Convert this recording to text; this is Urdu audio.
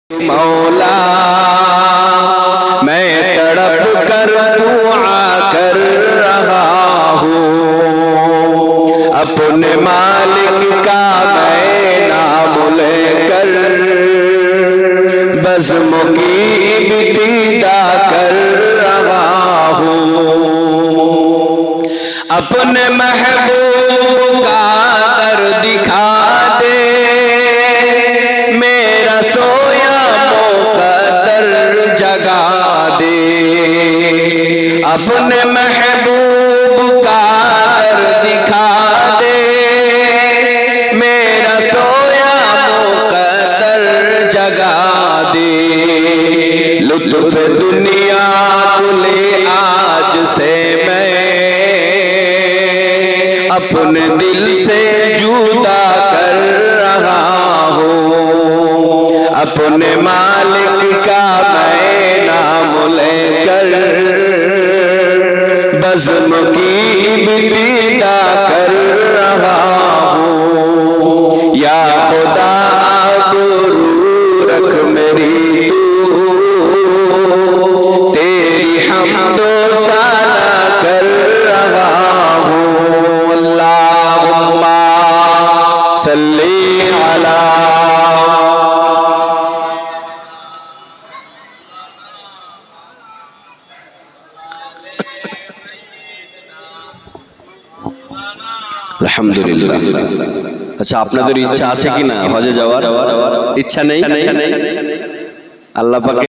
مولا میں تڑپ کر دعا کر رہا ہوں، اپنے مالک کا میں نام لے کر بزم کی ابتدا کر رہا ہوں، اپنے محبوب کا در دکھا دے، میرا سویا مقدر جگا دے، اپنے محبوب کا در دکھا دے، میرا سویا مقدر جگا دے، لطف دنیا کو لے آج سے میں اپنے دل سے جدا کر رہا ہوں، اپنے مالک کا میں نام لے کر بزم کی ابتدا کر رہا ہوں، یا خدا آبرو رکھ میری تو تیری حمد و ثنا کر رہا ہوں، اللہم صلی علی আলহামদুলিল্লাহ। আচ্ছা, আপনাদের ইচ্ছা আছে কিনা হজে যাওয়ার? ইচ্ছা নেই? আল্লাহ পাক